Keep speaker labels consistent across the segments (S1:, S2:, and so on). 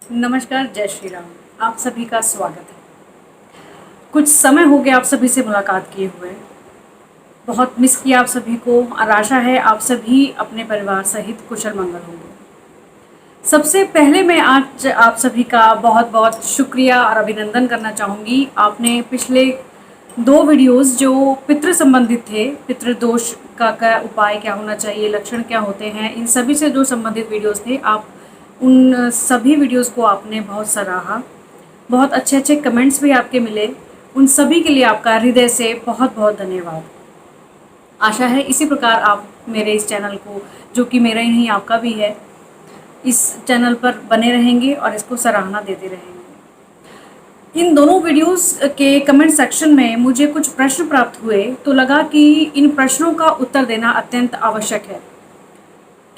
S1: नमस्कार, जय श्री राम। आप सभी का स्वागत है। कुछ समय हो गया आप सभी से मुलाकात किए हुए। बहुत मिस किया आप सभी को और आशा है आप सभी अपने परिवार सहित कुशल मंगल होंगे। सबसे पहले मैं आज आप सभी का बहुत बहुत शुक्रिया और अभिनंदन करना चाहूँगी। आपने पिछले 2 वीडियोस जो पितृ संबंधित थे, पितृदोष का क्या उपाय क्या होना चाहिए, लक्षण क्या होते हैं, इन सभी से जो संबंधित वीडियोस थे, आप उन सभी वीडियोस को आपने बहुत सराहा। बहुत अच्छे अच्छे कमेंट्स भी आपके मिले। उन सभी के लिए आपका हृदय से बहुत बहुत धन्यवाद। आशा है इसी प्रकार आप मेरे इस चैनल को, जो कि मेरा ही नहीं आपका भी है, इस चैनल पर बने रहेंगे और इसको सराहना देते रहेंगे। इन दोनों वीडियोस के कमेंट सेक्शन में मुझे कुछ प्रश्न प्राप्त हुए, तो लगा कि इन प्रश्नों का उत्तर देना अत्यंत आवश्यक है,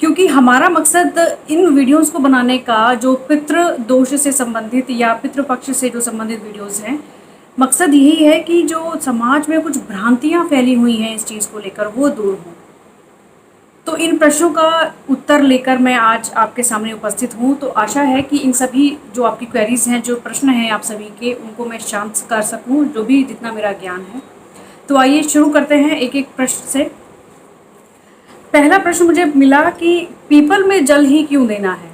S1: क्योंकि हमारा मकसद इन वीडियोस को बनाने का, जो पितृ दोष से संबंधित या पितृपक्ष से जो संबंधित वीडियोस हैं, मकसद यही है कि जो समाज में कुछ भ्रांतियां फैली हुई हैं इस चीज़ को लेकर, वो दूर हों। तो इन प्रश्नों का उत्तर लेकर मैं आज आपके सामने उपस्थित हूँ। तो आशा है कि इन सभी जो आपकी क्वेरीज हैं, जो प्रश्न हैं आप सभी के, उनको मैं शांत कर सकूँ, जो भी जितना मेरा ज्ञान है। तो आइए शुरू करते हैं एक एक प्रश्न से। पहला प्रश्न मुझे मिला कि पीपल में जल ही क्यों देना है।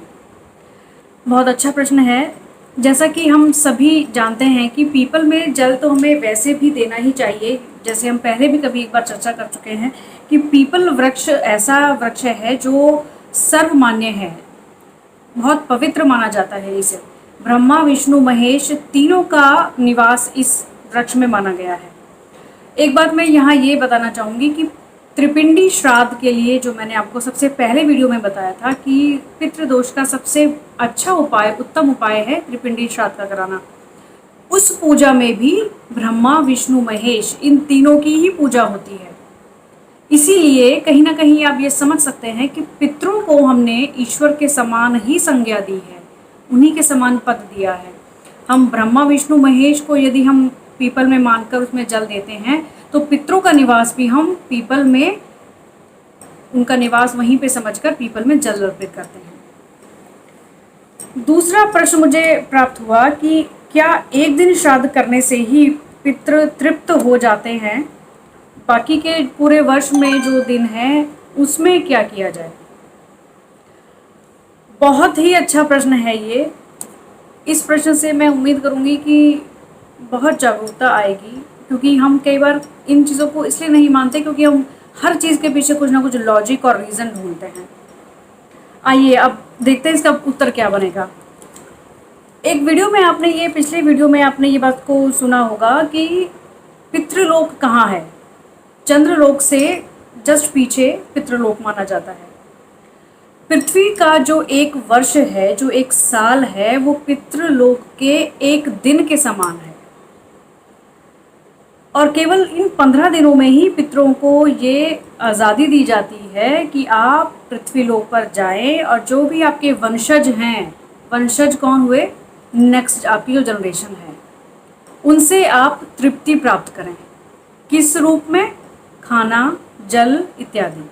S1: बहुत अच्छा प्रश्न है। जैसा कि हम सभी जानते हैं कि पीपल में जल तो हमें वैसे भी देना ही चाहिए। जैसे हम पहले भी कभी एक बार चर्चा कर चुके हैं कि पीपल वृक्ष ऐसा वृक्ष है जो सर्वमान्य है, बहुत पवित्र माना जाता है इसे। ब्रह्मा विष्णु महेश तीनों का निवास इस वृक्ष में माना गया है। एक बात मैं यहाँ ये बताना चाहूँगी कि त्रिपिंडी श्राद्ध के लिए, जो मैंने आपको सबसे पहले वीडियो में बताया था कि पितृदोष का सबसे अच्छा उपाय, उत्तम उपाय है त्रिपिंडी श्राद्ध का कराना, उस पूजा में भी ब्रह्मा विष्णु महेश इन तीनों की ही पूजा होती है। इसीलिए कहीं ना कहीं आप ये समझ सकते हैं कि पितरों को हमने ईश्वर के समान ही संज्ञा दी है, उन्हीं के समान पद दिया है। हम ब्रह्मा विष्णु महेश को यदि हम पीपल में मानकर उसमें जल देते हैं, तो पितरों का निवास भी हम पीपल में, उनका निवास वहीं पे समझकर पीपल में जल अर्पित करते हैं। दूसरा प्रश्न मुझे प्राप्त हुआ कि क्या एक दिन श्राद्ध करने से ही पितृ तृप्त हो जाते हैं, बाकी के पूरे वर्ष में जो दिन है उसमें क्या किया जाए। बहुत ही अच्छा प्रश्न है ये। इस प्रश्न से मैं उम्मीद करूंगी कि बहुत जागरूकता आएगी, क्योंकि हम कई बार इन चीज़ों को इसलिए नहीं मानते क्योंकि हम हर चीज़ के पीछे कुछ ना कुछ लॉजिक और रीज़न ढूंढते हैं। आइए अब देखते हैं इसका उत्तर क्या बनेगा। एक वीडियो में आपने ये, पिछले वीडियो में आपने ये बात को सुना होगा कि पितृलोक कहाँ है। चंद्रलोक से जस्ट पीछे पितृलोक माना जाता है। पृथ्वी का जो एक वर्ष है, जो एक साल है, वो पितृलोक के एक दिन के समान है। और केवल इन 15 दिनों में ही पितरों को ये आज़ादी दी जाती है कि आप पृथ्वीलोक पर जाएं और जो भी आपके वंशज हैं, वंशज कौन हुए, नेक्स्ट आपकी जो जनरेशन है, उनसे आप तृप्ति प्राप्त करें। किस रूप में? खाना, जल इत्यादि।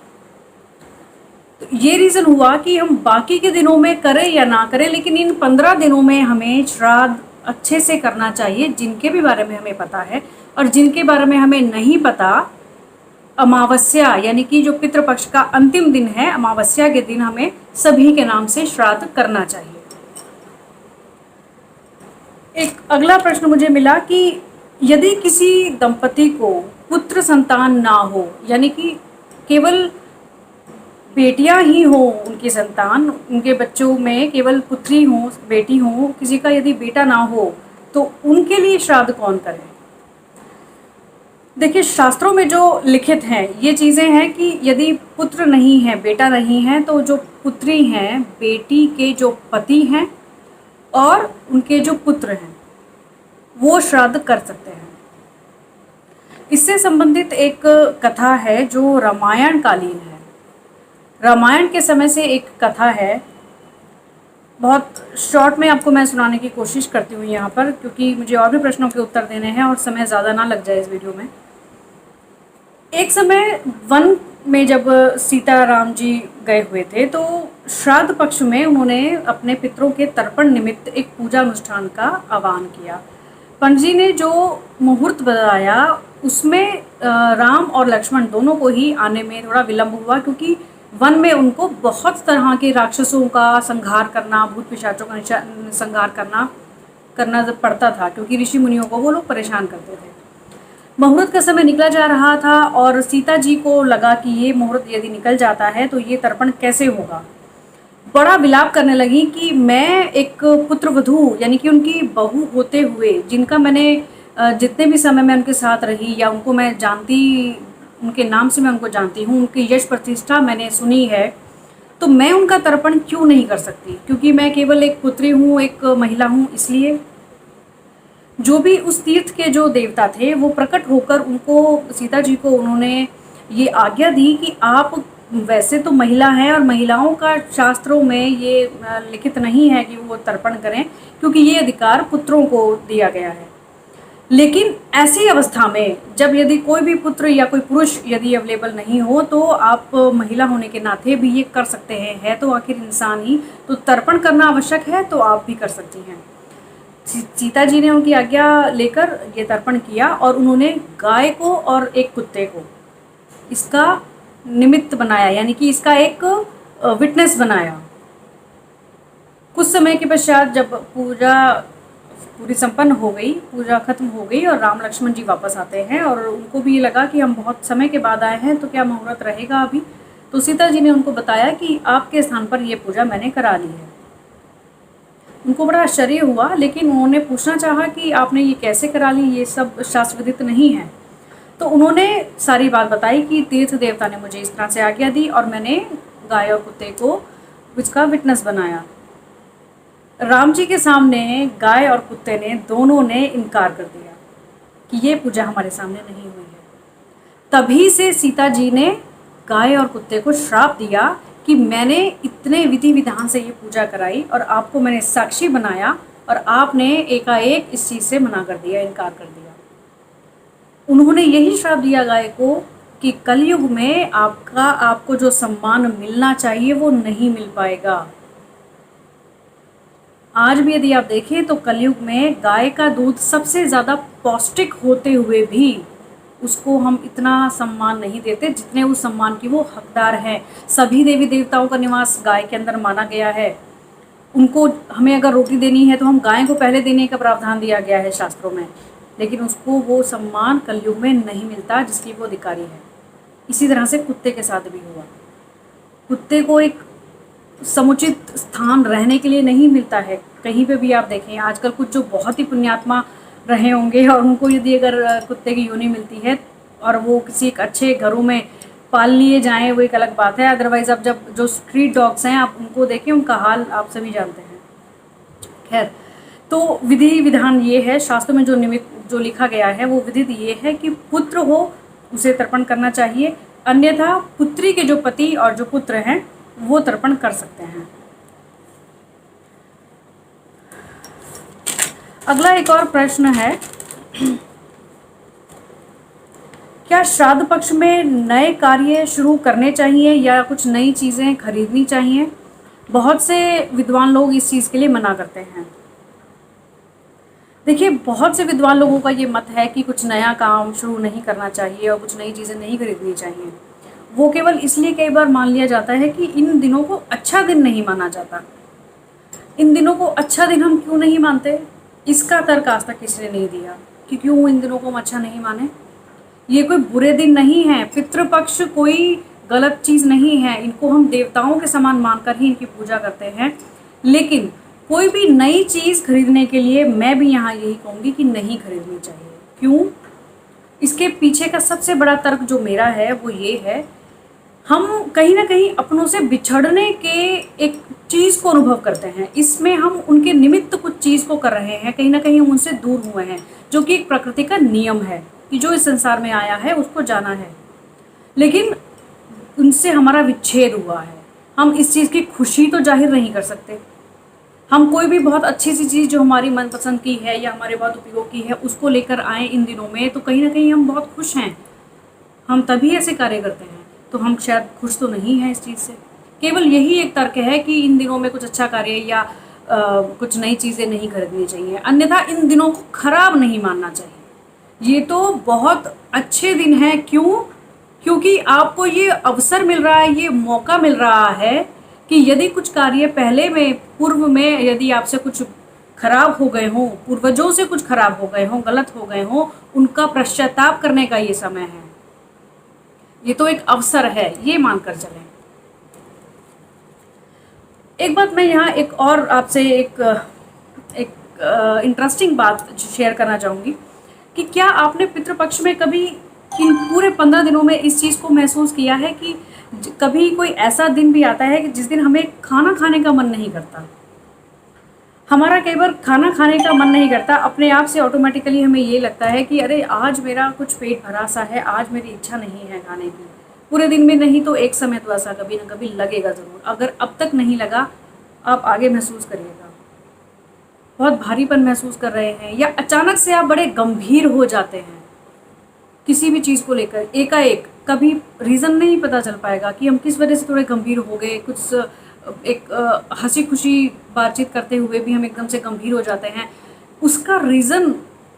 S1: तो ये रीज़न हुआ कि हम बाकी के दिनों में करें या ना करें, लेकिन इन 15 दिनों में हमें श्राद्ध अच्छे से करना चाहिए। जिनके भी बारे में हमें पता है, और जिनके बारे में हमें नहीं पता, अमावस्या यानी कि जो पितृपक्ष का अंतिम दिन है, अमावस्या के दिन हमें सभी के नाम से श्राद्ध करना चाहिए। एक अगला प्रश्न मुझे मिला कि यदि किसी दंपति को पुत्र संतान ना हो, यानी कि केवल बेटियां ही हो उनकी संतान, उनके बच्चों में केवल पुत्री हो, बेटी हो, किसी का यदि बेटा ना हो, तो उनके लिए श्राद्ध कौन करे। देखिए, शास्त्रों में जो लिखित हैं ये चीज़ें हैं कि यदि पुत्र नहीं है, बेटा नहीं है, तो जो पुत्री हैं, बेटी के जो पति हैं और उनके जो पुत्र हैं, वो श्राद्ध कर सकते हैं। इससे संबंधित एक कथा है जो रामायण कालीन है। रामायण के समय से एक कथा है, बहुत शॉर्ट में आपको मैं सुनाने की कोशिश करती हूँ यहाँ पर, क्योंकि मुझे और भी प्रश्नों के उत्तर देने हैं और समय ज़्यादा ना लग जाए इस वीडियो में। एक समय वन में जब सीता राम जी गए हुए थे तो श्राद्ध पक्ष में उन्होंने अपने पितरों के तर्पण निमित्त एक पूजा अनुष्ठान का आह्वान किया। पंडित जी ने जो मुहूर्त बताया उसमें राम और लक्ष्मण दोनों को ही आने में थोड़ा विलंब हुआ, क्योंकि वन में उनको बहुत तरह के राक्षसों का संहार करना, भूत पिशाचों का संहार करना पड़ता था, क्योंकि ऋषि मुनियों को वो लोग परेशान करते थे। मुहूर्त का समय निकला जा रहा था और सीता जी को लगा कि ये मुहूर्त यदि निकल जाता है तो ये तर्पण कैसे होगा। बड़ा विलाप करने लगी कि मैं एक पुत्रवधू यानी कि उनकी बहू होते हुए, जिनका मैंने जितने भी समय मैं उनके साथ रही या उनको मैं जानती, उनके नाम से मैं उनको जानती हूँ, उनकी यश प्रतिष्ठा मैंने सुनी है, तो मैं उनका तर्पण क्यों नहीं कर सकती, क्योंकि मैं केवल एक पुत्री हूँ, एक महिला हूँ। इसलिए जो भी उस तीर्थ के जो देवता थे वो प्रकट होकर उनको, सीता जी को उन्होंने ये आज्ञा दी कि आप वैसे तो महिला हैं और महिलाओं का शास्त्रों में ये लिखित नहीं है कि वो तर्पण करें, क्योंकि ये अधिकार पुत्रों को दिया गया है। लेकिन ऐसी अवस्था में जब यदि कोई भी पुत्र या कोई पुरुष यदि अवेलेबल नहीं हो तो आप महिला होने के नाते भी ये कर सकते हैं, है तो आखिर इंसान ही, तो तर्पण करना आवश्यक है तो आप भी कर सकती हैं। सीता जी ने उनकी आज्ञा लेकर ये तर्पण किया और उन्होंने गाय को और एक कुत्ते को इसका निमित्त बनाया, यानी कि इसका एक विटनेस बनाया। कुछ समय के पश्चात जब पूजा पूरी संपन्न हो गई, पूजा खत्म हो गई और राम लक्ष्मण जी वापस आते हैं और उनको भी ये लगा कि हम बहुत समय के बाद आए हैं तो क्या मुहूर्त रहेगा अभी। तो सीता जी ने उनको बताया कि आपके स्थान पर ये पूजा मैंने करा ली है। उनको बड़ा आश्चर्य हुआ, लेकिन उन्होंने पूछना चाहा कि आपने ये कैसे करा ली, ये सब शास्त्र विदित नहीं है। तो उन्होंने सारी बात बताई कि तीर्थ देवता ने मुझे इस तरह से आज्ञा दी और मैंने गाय और कुत्ते को इसका विटनेस बनाया। राम जी के सामने गाय और कुत्ते ने दोनों ने इनकार कर दिया कि ये पूजा हमारे सामने नहीं हुई है। तभी से सीता जी ने गाय और कुत्ते को श्राप दिया कि मैंने इतने विधि विधान से ये पूजा कराई और आपको मैंने साक्षी बनाया और आपने एकाएक इस चीज़ से मना कर दिया, इनकार कर दिया। उन्होंने यही श्राप दिया गाय को कि कलयुग में आपको जो सम्मान मिलना चाहिए वो नहीं मिल पाएगा। आज भी यदि आप देखें तो कलयुग में गाय का दूध सबसे ज़्यादा पौष्टिक होते हुए भी उसको हम इतना सम्मान नहीं देते जितने उस सम्मान की वो हकदार है। सभी देवी देवताओं का निवास गाय के अंदर माना गया है। उनको हमें अगर रोटी देनी है तो हम गाय को पहले देने का प्रावधान दिया गया है शास्त्रों में, लेकिन उसको वो सम्मान कलयुग में नहीं मिलता जिसकी वो अधिकारी है। इसी तरह से कुत्ते के साथ भी हुआ। कुत्ते को एक समुचित स्थान रहने के लिए नहीं मिलता है। कहीं पे भी आप देखें, आजकल कुछ जो बहुत ही पुण्यात्मा रहे होंगे और उनको यदि अगर कुत्ते की योनि मिलती है और वो किसी एक अच्छे घरों में पाल लिए जाएं वो एक अलग बात है। अदरवाइज़ आप जब जो स्ट्रीट डॉग्स हैं आप उनको देखें, उनका हाल आप सभी जानते हैं। खैर, तो विधि विधान ये है, शास्त्रों में जो लिखा गया है वो विधित ये है कि पुत्र हो उसे तर्पण करना चाहिए, अन्यथा पुत्री के जो पति और जो पुत्र हैं वो तर्पण कर सकते हैं। अगला एक और प्रश्न है, क्या श्राद्ध पक्ष में नए कार्य शुरू करने चाहिए या कुछ नई चीज़ें खरीदनी चाहिए? बहुत से विद्वान लोग इस चीज़ के लिए मना करते हैं। देखिए, बहुत से विद्वान लोगों का ये मत है कि कुछ नया काम शुरू नहीं करना चाहिए और कुछ नई चीज़ें नहीं खरीदनी चाहिए। वो केवल इसलिए कई बार मान लिया जाता है कि इन दिनों को अच्छा दिन नहीं माना जाता। इन दिनों को अच्छा दिन हम क्यों नहीं मानते, इसका तर्क आज तक किसी ने नहीं दिया कि क्यों इन दिनों को हम अच्छा नहीं माने। ये कोई बुरे दिन नहीं है, पितृपक्ष कोई गलत चीज़ नहीं है, इनको हम देवताओं के समान मानकर ही इनकी पूजा करते हैं। लेकिन कोई भी नई चीज़ खरीदने के लिए मैं भी यहाँ यही कहूँगी कि नहीं खरीदनी चाहिए। क्यों? इसके पीछे का सबसे बड़ा तर्क जो मेरा है वो ये है, हम कहीं ना कहीं अपनों से बिछड़ने के एक चीज़ को अनुभव करते हैं। इसमें हम उनके निमित्त कुछ चीज़ को कर रहे हैं, कहीं ना कहीं हम उनसे दूर हुए हैं, जो कि एक प्रकृति का नियम है कि जो इस संसार में आया है उसको जाना है, लेकिन उनसे हमारा विच्छेद हुआ है। हम इस चीज़ की खुशी तो जाहिर नहीं कर सकते। हम कोई भी बहुत अच्छी सी चीज़ जो हमारी मनपसंद की है या हमारे बहुत उपयोग की है उसको लेकर आए इन दिनों में, तो कहीं ना कहीं हम बहुत खुश हैं, हम तभी ऐसे कार्य करते हैं। तो हम शायद खुश तो नहीं हैं इस चीज़ से। केवल यही एक तर्क है कि इन दिनों में कुछ अच्छा कार्य या कुछ नई चीज़ें नहीं खरीदनी चाहिए, अन्यथा इन दिनों को खराब नहीं मानना चाहिए। ये तो बहुत अच्छे दिन हैं। क्यों? क्योंकि आपको ये अवसर मिल रहा है, ये मौका मिल रहा है कि यदि कुछ कार्य पहले में पूर्व में यदि आपसे कुछ खराब हो गए हों, पूर्वजों से कुछ खराब हो गए हों, गलत हो गए हों, उनका पश्चाताप करने का ये समय है। ये तो एक अवसर है, ये मानकर चलें। एक बात मैं यहाँ एक और आपसे एक इंटरेस्टिंग बात शेयर करना चाहूँगी कि क्या आपने पितृपक्ष में कभी इन पूरे 15 दिनों में इस चीज़ को महसूस किया है कि कभी कोई ऐसा दिन भी आता है कि जिस दिन हमें खाना खाने का मन नहीं करता। हमारा कई बार खाना खाने का मन नहीं करता, अपने आप से ऑटोमेटिकली हमें ये लगता है कि अरे आज मेरा कुछ पेट भरा सा है, आज मेरी इच्छा नहीं है खाने की। पूरे दिन में नहीं तो एक समय तो ऐसा कभी ना कभी लगेगा ज़रूर। अगर अब तक नहीं लगा, आप आगे महसूस करिएगा, बहुत भारीपन महसूस कर रहे हैं, या अचानक से आप बड़े गंभीर हो जाते हैं किसी भी चीज़ को लेकर। एकाएक कभी रीज़न नहीं पता चल पाएगा कि हम किस वजह से थोड़े गंभीर हो गए। कुछ एक हंसी खुशी बातचीत करते हुए भी हम एकदम से गंभीर हो जाते हैं। उसका रीज़न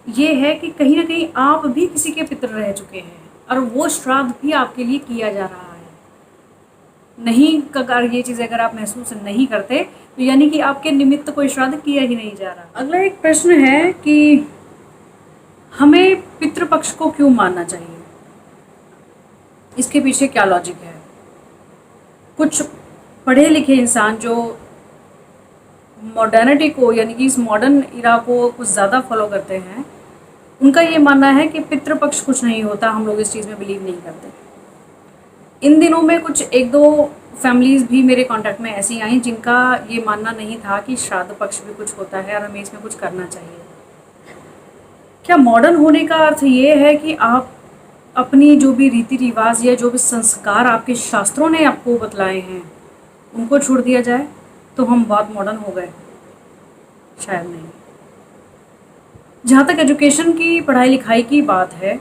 S1: ये है कि कहीं ना कहीं आप भी किसी के पितर रह चुके हैं और वो श्राद्ध भी आपके लिए किया जा रहा है। नहीं, अगर ये चीज़ अगर आप महसूस नहीं करते तो यानी कि आपके निमित्त कोई श्राद्ध किया ही नहीं जा रहा। अगला एक प्रश्न है कि हमें पितृपक्ष को क्यों मानना चाहिए, इसके पीछे क्या लॉजिक है। कुछ पढ़े लिखे इंसान जो मॉडर्निटी को यानी कि इस मॉडर्न इरा को कुछ ज़्यादा फॉलो करते हैं, उनका ये मानना है कि पितृपक्ष कुछ नहीं होता, हम लोग इस चीज़ में बिलीव नहीं करते। इन दिनों में कुछ एक दो फैमिलीज़ भी मेरे कांटेक्ट में ऐसी आई जिनका ये मानना नहीं था कि श्राद्ध पक्ष भी कुछ होता है और हमें इसमें कुछ करना चाहिए। क्या मॉडर्न होने का अर्थ ये है कि आप अपनी जो भी रीति रिवाज या जो भी संस्कार आपके शास्त्रों ने आपको बतलाए हैं उनको छोड़ दिया जाए तो हम बहुत मॉडर्न हो गए? शायद नहीं। जहाँ तक एजुकेशन की, पढ़ाई लिखाई की बात है,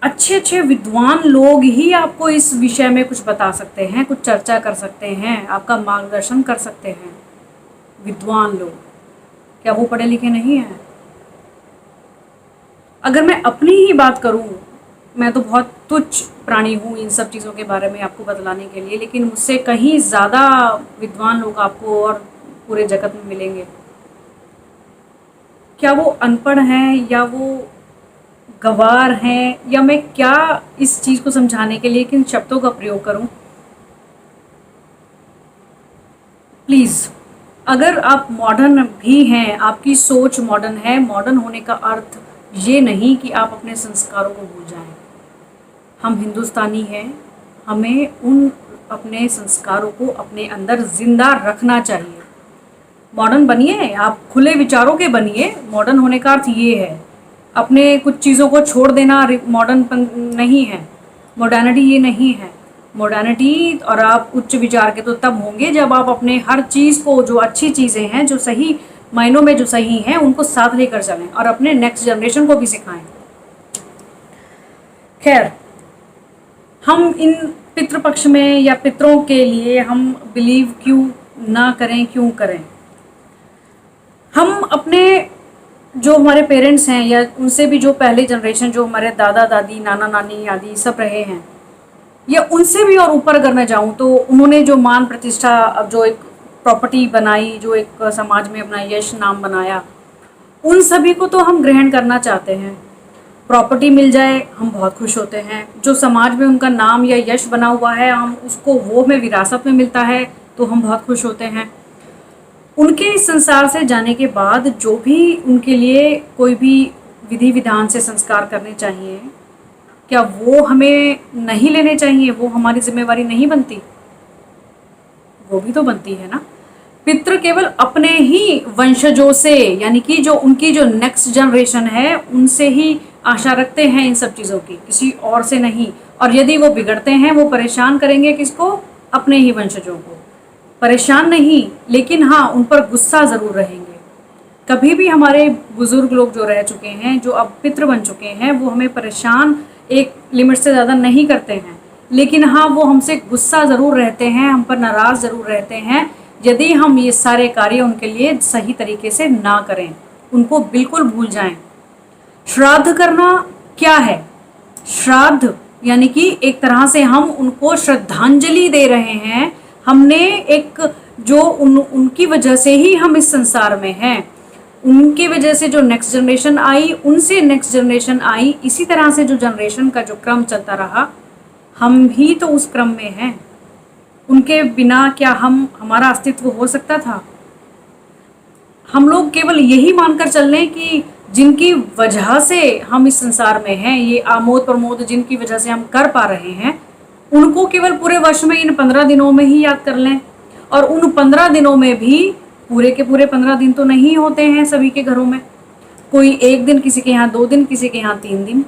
S1: अच्छे अच्छे विद्वान लोग ही आपको इस विषय में कुछ बता सकते हैं, कुछ चर्चा कर सकते हैं, आपका मार्गदर्शन कर सकते हैं। विद्वान लोग, क्या वो पढ़े लिखे नहीं हैं? अगर मैं अपनी ही बात करूं, मैं तो बहुत तुच्छ प्राणी हूं इन सब चीज़ों के बारे में आपको बतलाने के लिए, लेकिन मुझसे कहीं ज़्यादा विद्वान लोग आपको और पूरे जगत में मिलेंगे। क्या वो अनपढ़ हैं या वो गवार हैं, या मैं क्या इस चीज़ को समझाने के लिए किन शब्दों का प्रयोग करूं? प्लीज़, अगर आप मॉडर्न भी हैं, आपकी सोच मॉडर्न है, मॉडर्न होने का अर्थ ये नहीं कि आप अपने संस्कारों को भूल जाएं। हम हिंदुस्तानी हैं, हमें उन अपने संस्कारों को अपने अंदर जिंदा रखना चाहिए। मॉडर्न बनिए, आप खुले विचारों के बनिए। मॉडर्न होने का अर्थ ये है, अपने कुछ चीज़ों को छोड़ देना मॉडर्न नहीं है। मॉडर्निटी ये नहीं है। मॉडर्निटी और आप उच्च विचार के तो तब होंगे जब आप अपने हर चीज़ को, जो अच्छी चीज़ें हैं, जो सही मायनों में जो सही हैं, उनको साथ लेकर चलें और अपने नेक्स्ट जनरेशन को भी सिखाएं। खैर, हम इन पितृपक्ष में या पितरों के लिए हम बिलीव क्यों ना करें, क्यों करें? हम अपने जो हमारे पेरेंट्स हैं या उनसे भी जो पहले जनरेशन, जो हमारे दादा दादी, नाना नानी आदि सब रहे हैं, या उनसे भी और ऊपर अगर मैं जाऊं तो उन्होंने जो मान प्रतिष्ठा, अब जो एक प्रॉपर्टी बनाई, जो एक समाज में अपना यश नाम बनाया, उन सभी को तो हम ग्रहण करना चाहते हैं। प्रॉपर्टी मिल जाए हम बहुत खुश होते हैं। जो समाज में उनका नाम या यश बना हुआ है, हम उसको वो हमें विरासत में मिलता है तो हम बहुत खुश होते हैं। उनके इस संसार से जाने के बाद जो भी उनके लिए कोई भी विधि विधान से संस्कार करने चाहिए, क्या वो हमें नहीं लेने चाहिए? वो हमारी जिम्मेवारी नहीं बनती? वो भी तो बनती है ना। पितृ केवल अपने ही वंशजों से, यानी कि जो उनकी जो नेक्स्ट जनरेशन है, उनसे ही आशा रखते हैं इन सब चीज़ों की, किसी और से नहीं। और यदि वो बिगड़ते हैं, वो परेशान करेंगे किसको? अपने ही वंशजों को। परेशान नहीं, लेकिन हाँ, उन पर गुस्सा ज़रूर रहेंगे। कभी भी हमारे बुज़ुर्ग लोग जो रह चुके हैं, जो अब पितृ बन चुके हैं, वो हमें परेशान एक लिमिट से ज़्यादा नहीं करते हैं, लेकिन हाँ वो हमसे गुस्सा ज़रूर रहते हैं, हम पर नाराज़ ज़रूर रहते हैं यदि हम ये सारे कार्य उनके लिए सही तरीके से ना करें, उनको बिल्कुल भूल जाएं। श्राद्ध करना क्या है? श्राद्ध यानी कि एक तरह से हम उनको श्रद्धांजलि दे रहे हैं। हमने एक जो उनकी वजह से ही हम इस संसार में हैं, उनकी वजह से जो नेक्स्ट जनरेशन आई, उनसे नेक्स्ट जनरेशन आई, इसी तरह से जो जनरेशन का जो क्रम चलता रहा, हम भी तो उस क्रम में हैं। उनके बिना क्या हमारा अस्तित्व हो सकता था? हम लोग केवल यही मानकर चल लें कि जिनकी वजह से हम इस संसार में हैं, ये आमोद प्रमोद जिनकी वजह से हम कर पा रहे हैं, उनको केवल पूरे वर्ष में इन 15 दिनों में ही याद कर लें। और उन 15 दिनों में भी पूरे के पूरे 15 दिन तो नहीं होते हैं सभी के घरों में। कोई एक दिन, किसी के यहाँ 2 दिन, किसी के यहाँ 3 दिन,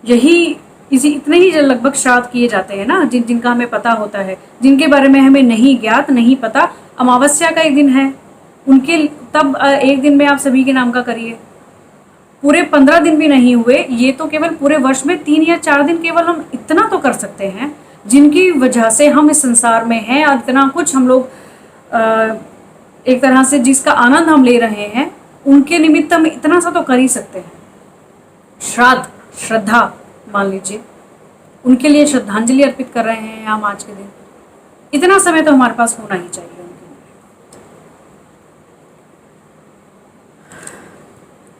S1: यही इतने ही लगभग श्राद्ध किए जाते हैं ना, जिनका हमें पता होता है। जिनके बारे में हमें नहीं ज्ञात, नहीं पता, अमावस्या का एक दिन है, उनके तब एक दिन में आप सभी के नाम का करिए। पूरे 15 दिन भी नहीं हुए, ये तो केवल पूरे वर्ष में 3 या 4 दिन केवल हम इतना तो कर सकते हैं, जिनकी वजह से हम इस संसार में हैं और इतना कुछ हम लोग एक तरह से जिसका आनंद हम ले रहे हैं, उनके निमित्त हम इतना सा तो कर ही सकते हैं। श्राद्ध, श्रद्धा मान लीजिए, उनके लिए श्रद्धांजलि अर्पित कर रहे हैं हम आज के दिन। इतना समय तो हमारे पास होना ही चाहिए उनके लिए।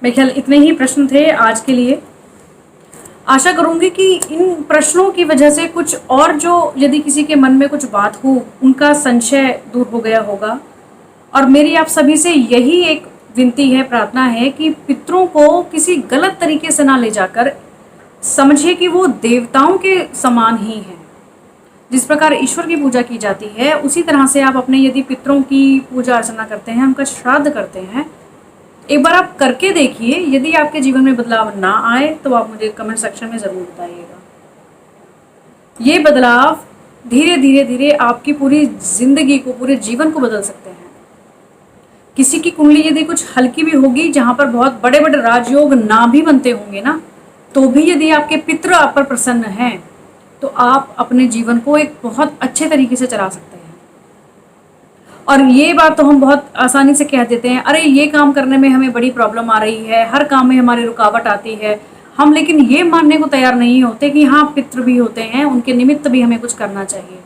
S1: मेरे ख्याल इतने ही प्रश्न थे आज के लिए। आशा करूंगी कि इन प्रश्नों की वजह से कुछ और जो यदि किसी के मन में कुछ बात हो, उनका संशय दूर हो गया होगा। और मेरी आप सभी से यही एक विनती है, प्रार्थना है कि पितरों को किसी गलत तरीके से ना ले जाकर समझिए कि वो देवताओं के समान ही हैं। जिस प्रकार ईश्वर की पूजा की जाती है, उसी तरह से आप अपने यदि पितरों की पूजा अर्चना करते हैं, उनका श्राद्ध करते हैं, एक बार आप करके देखिए। यदि आपके जीवन में बदलाव ना आए तो आप मुझे कमेंट सेक्शन में ज़रूर बताइएगा। ये बदलाव धीरे धीरे धीरे आपकी पूरी जिंदगी को, पूरे जीवन को बदल सकते हैं। किसी की कुंडली यदि कुछ हल्की भी होगी, जहाँ पर बहुत बड़े बड़े राजयोग ना भी बनते होंगे ना, तो भी यदि आपके पितृ आप पर प्रसन्न हैं, तो आप अपने जीवन को एक बहुत अच्छे तरीके से चला सकते हैं। और ये बात तो हम बहुत आसानी से कह देते हैं, अरे ये काम करने में हमें बड़ी प्रॉब्लम आ रही है, हर काम में हमारी रुकावट आती है। हम लेकिन ये मानने को तैयार नहीं होते कि हाँ, पितृ भी होते हैं, उनके निमित्त भी हमें कुछ करना चाहिए।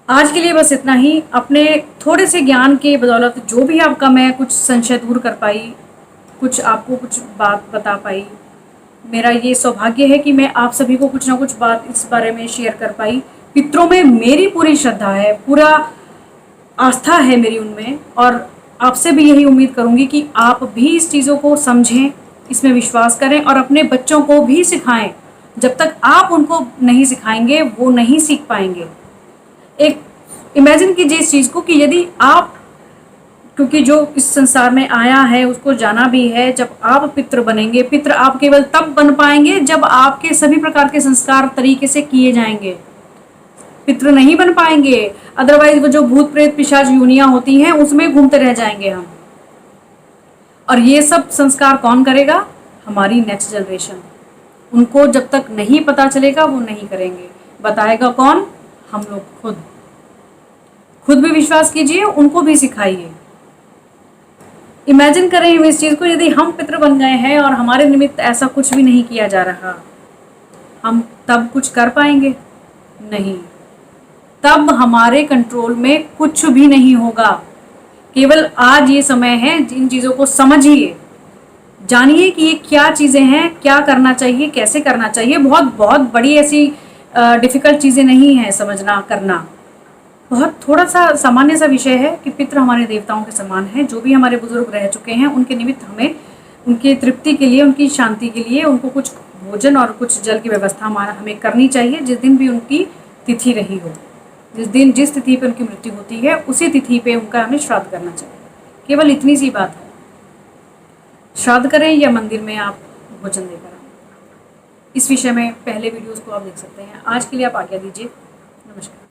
S1: आज के लिए बस इतना ही। अपने थोड़े से ज्ञान के बदौलत जो भी आपका मैं कुछ संशय दूर कर पाई, कुछ आपको कुछ बात बता पाई, मेरा ये सौभाग्य है कि मैं आप सभी को कुछ ना कुछ बात इस बारे में शेयर कर पाई। पितरों में मेरी पूरी श्रद्धा है, पूरा आस्था है मेरी उनमें, और आपसे भी यही उम्मीद करूंगी कि आप भी इस चीज़ों को समझें, इसमें विश्वास करें और अपने बच्चों को भी सिखाएं। जब तक आप उनको नहीं सिखाएंगे, वो नहीं सीख पाएंगे। एक इमेजिन कीजिए इस चीज़ को कि यदि आप, क्योंकि जो इस संसार में आया है उसको जाना भी है, जब आप पितृ बनेंगे, पितृ आप केवल तब बन पाएंगे जब आपके सभी प्रकार के संस्कार तरीके से किए जाएंगे। पितृ नहीं बन पाएंगे, अदरवाइज वो जो भूत प्रेत पिशाच योनियां होती हैं उसमें घूमते रह जाएंगे हम। और ये सब संस्कार कौन करेगा? हमारी नेक्स्ट जनरेशन। उनको जब तक नहीं पता चलेगा वो नहीं करेंगे। बताएगा कौन? हम लोग खुद भी विश्वास कीजिए, उनको भी सिखाइए। इमेजिन करें इस चीज़ को, यदि हम पितृ बन गए हैं और हमारे निमित्त ऐसा कुछ भी नहीं किया जा रहा, हम तब कुछ कर पाएंगे? नहीं। तब हमारे कंट्रोल में कुछ भी नहीं होगा। केवल आज ये समय है, इन चीज़ों को समझिए, जानिए कि ये क्या चीज़ें हैं, क्या करना चाहिए, कैसे करना चाहिए। बहुत बहुत बड़ी ऐसी डिफ़िकल्ट चीज़ें नहीं हैं समझना, करना। बहुत थोड़ा सा सामान्य सा विषय है कि पितृ हमारे देवताओं के समान हैं। जो भी हमारे बुजुर्ग रह चुके हैं, उनके निमित्त हमें उनकी तृप्ति के लिए, उनकी शांति के लिए उनको कुछ भोजन और कुछ जल की व्यवस्था हमें करनी चाहिए। जिस दिन भी उनकी तिथि रही हो, जिस तिथि पे उनकी मृत्यु होती है, उसी तिथि पे उनका हमें श्राद्ध करना चाहिए। केवल इतनी सी बात है। श्राद्ध करें या मंदिर में आप भोजन देकर आएं। इस विषय में पहले वीडियोज़ को आप देख सकते हैं। आज के लिए आप आज्ञा दीजिए। नमस्कार।